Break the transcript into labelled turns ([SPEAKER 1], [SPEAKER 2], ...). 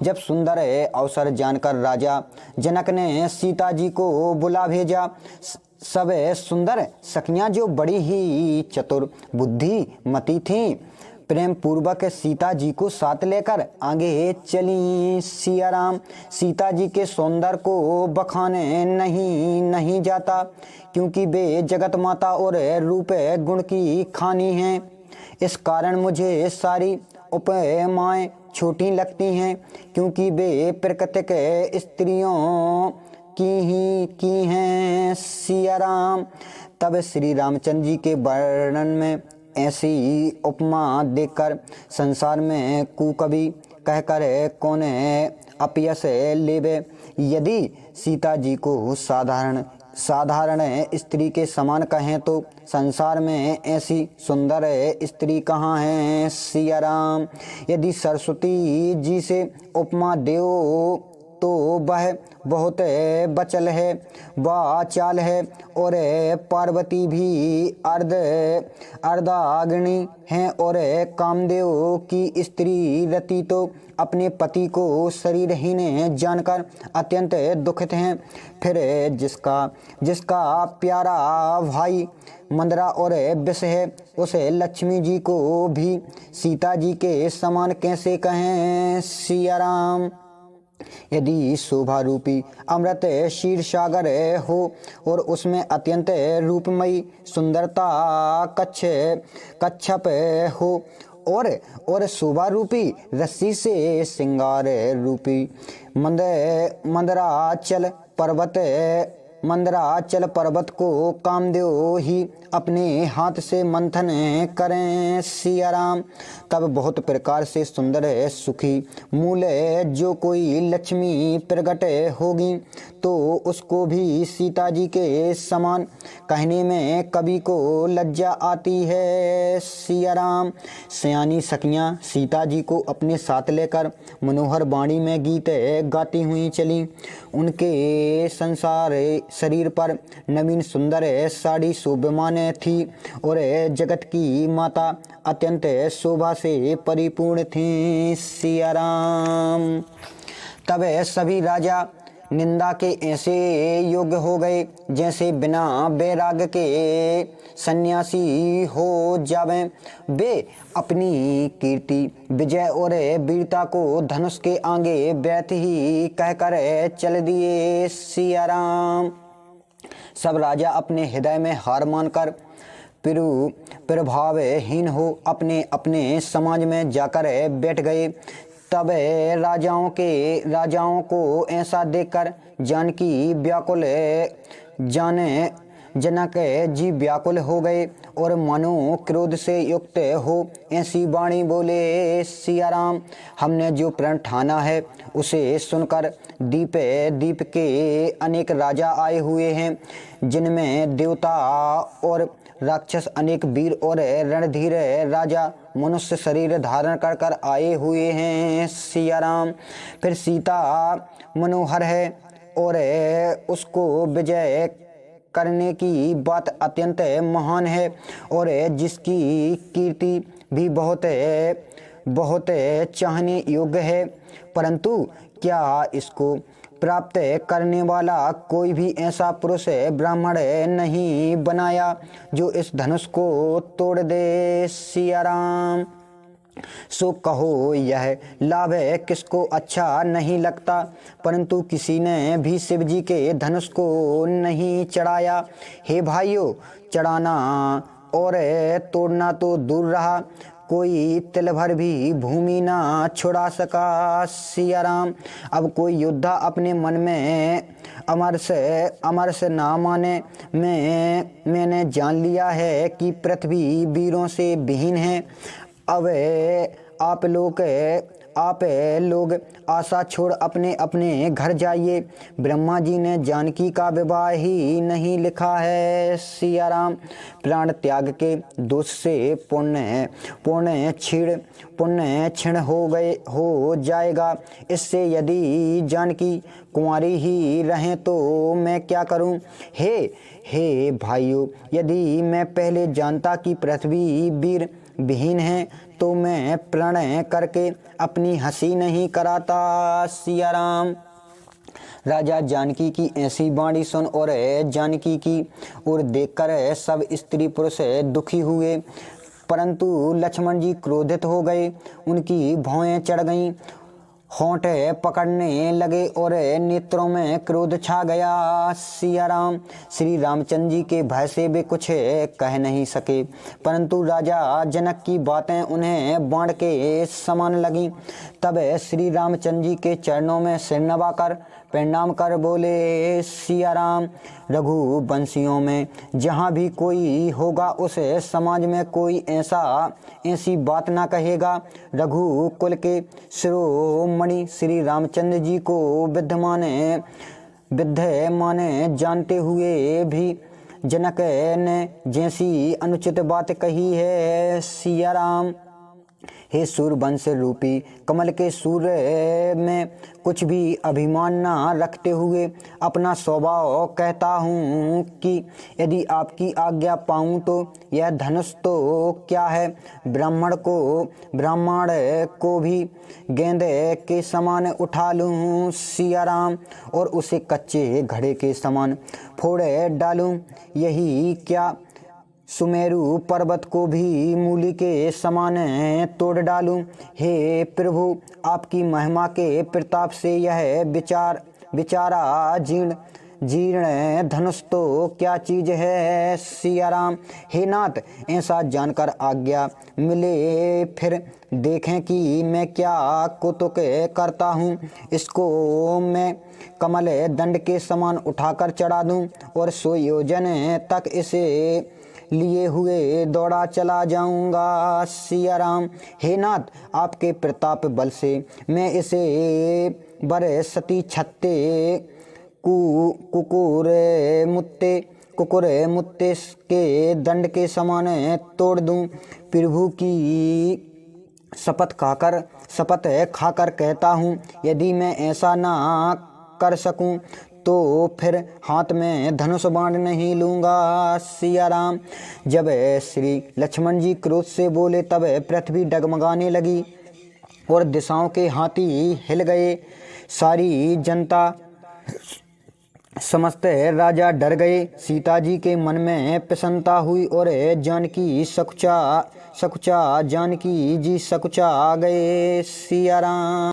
[SPEAKER 1] जब सुंदर अवसर जानकर राजा जनक ने सीता जी को बुला भेजा। सब सुंदर सखियां जो बड़ी ही चतुर बुद्धिमती थीं, प्रेम पूर्वक सीता जी को साथ लेकर आगे चली। सिया राम। सीता जी के सौंदर्य को बखाने नहीं जाता, क्योंकि वे जगत माता और रूप गुण की खानी हैं। इस कारण मुझे सारी उपमाएं छोटी लगती हैं, क्योंकि वे प्राकृतिक स्त्रियों की हैं। सिया राम। तब श्री रामचंद्र जी के वर्णन में ऐसी उपमा देखकर संसार में कुकवि कहकर कौन अपयश लेवे। यदि सीता जी को साधारण स्त्री के समान कहें तो संसार में ऐसी सुंदर स्त्री कहाँ है। सिया राम। यदि सरस्वती जी से उपमा देओ तो वह बहुत बचल है, वाचाल है, और पार्वती भी अर्धांगिनी है, और कामदेव की स्त्री रति तो अपने पति को शरीरहीन जानकर अत्यंत दुखित हैं। फिर जिसका प्यारा भाई मंदरा और विष है, उसे लक्ष्मी जी को भी सीता जी के समान कैसे कहें। सिया राम। यदि शोभा रूपी अमृत क्षीर सागर हो और उसमें अत्यंत रूपमयी सुंदरता कच्छप हो, और शोभा रूपी रस्सी से श्रृंगार रूपी मंदराचल पर्वत को कामदेव ही अपने हाथ से मंथन करें। सिया राम। तब बहुत प्रकार से सुंदर सुखी मूल जो कोई लक्ष्मी प्रकट होगी, तो उसको भी सीता जी के समान कहने में कवि को लज्जा आती है। सिया राम। सयानी सखियां सीता जी को अपने साथ लेकर मनोहर वाणी में गीत गाती हुई चली। उनके संसार शरीर पर नवीन सुंदर साड़ी शोभमान थी, और जगत की माता अत्यंत शोभा से परिपूर्ण थी। सिया राम। तब सभी राजा निंदा के ऐसे योग्य हो गए जैसे बिना वैराग्य के सन्यासी हो जावें। वे अपनी कीर्ति विजय और वीरता को धनुष के आगे व्यर्थ ही कहकर चल दिए। सिया राम। सब राजा अपने हृदय में हार मानकर प्रभावहीन हो अपने अपने समाज में जाकर बैठ गए। तब राजाओं को ऐसा देखकर जनक जी व्याकुल हो गए और मनो क्रोध से युक्त हो ऐसी वाणी बोले। सिया राम। हमने जो प्रण ठाना है उसे सुनकर दीप के अनेक राजा आए हुए हैं, जिनमें देवता और राक्षस अनेक वीर और रणधीर राजा मनुष्य शरीर धारण कर आए हुए हैं। सिया राम। फिर सीता मनोहर है और उसको विजय करने की बात अत्यंत महान है, और जिसकी कीर्ति भी बहुत चाहने योग्य है, परंतु क्या इसको प्राप्त करने वाला कोई भी ऐसा पुरुष ब्राह्मण नहीं बनाया जो इस धनुष को तोड़ दे। सिया राम। सो कहो यह लाभ किसको अच्छा नहीं लगता, परंतु किसी ने भी शिव जी के धनुष को नहीं चढ़ाया। हे भाइयों, चढ़ाना और तोड़ना तो दूर रहा, कोई तिल भर भी भूमि ना छुड़ा सका। सिया राम। अब कोई योद्धा अपने मन में अमर से ना माने। मैंने जान लिया है कि पृथ्वी वीरों से विहीन है। अब आप लोग आशा छोड़ अपने अपने घर जाइए। ब्रह्मा जी ने जानकी का विवाह ही नहीं लिखा है। सिया राम। प्राण त्याग के दोष से पुण्य क्षीण हो जाएगा। इससे यदि जानकी कुंवारी ही रहें तो मैं क्या करूं। हे भाइयों, यदि मैं पहले जानता कि पृथ्वी वीर विहीन है तो मैं प्रणय करके अपनी हंसी नहीं कराता। सिया राम। राजा जानकी की ऐसी वाणी सुन और जानकी की ओर देखकर सब स्त्री पुरुष दुखी हुए, परंतु लक्ष्मण जी क्रोधित हो गए। उनकी भौहें चढ़ गईं, होंठ पकड़ने लगे और नेत्रों में क्रोध छा गया। सिया राम। श्री रामचंद्र जी के भय से वे कुछ कह नहीं सके, परंतु राजा जनक की बातें उन्हें बाण के समान लगीं। तब श्री रामचंद्र जी के चरणों में सिर नवाकर प्रणाम कर बोले, सिया राम। रघुवंशियों में जहाँ भी कोई होगा उस समाज में कोई ऐसी बात ना कहेगा। रघुकुल के शिरोमणि श्री रामचंद्र जी को विद्ध माने जानते हुए भी जनक ने जैसी अनुचित बात कही है। सिया राम। हे सूर्यवंश रूपी कमल के सूर्य में कुछ भी अभिमान न रखते हुए अपना स्वभाव कहता हूँ कि यदि आपकी आज्ञा पाऊँ तो यह धनुष तो क्या है, ब्राह्मण को भी गेंद के समान उठा लूँ। सिया राम। और उसे कच्चे घड़े के समान फोड़ डालूँ, यही क्या सुमेरु पर्वत को भी मूली के समान तोड़ डालूं। हे प्रभु, आपकी महिमा के प्रताप से यह बेचारा जीर्ण धनुष तो क्या चीज है। सिया राम। हे नाथ, ऐसा जानकर आज्ञा मिले फिर देखें कि मैं क्या कौतुक करता हूँ। इसको मैं कमल दंड के समान उठाकर चढ़ा दूँ और 100 योजन तक इसे लिए हुए दौड़ा चला जाऊंगा। सिया राम। हे नाथ, आपके प्रताप बल से मैं इसे बरसती छत्ते कुकुर मुत्ते के दंड के समान तोड़ दूं। प्रभु की शपथ खाकर कहता हूँ, यदि मैं ऐसा ना कर सकूं तो फिर हाथ में धनुष बाण नहीं लूंगा। सिया राम। जब श्री लक्ष्मण जी क्रोध से बोले तब पृथ्वी डगमगाने लगी और दिशाओं के हाथी हिल गए। सारी जनता समस्त राजा डर गए। सीता जी के मन में प्रसन्नता हुई और जानकी सकुचा गए। सिया राम।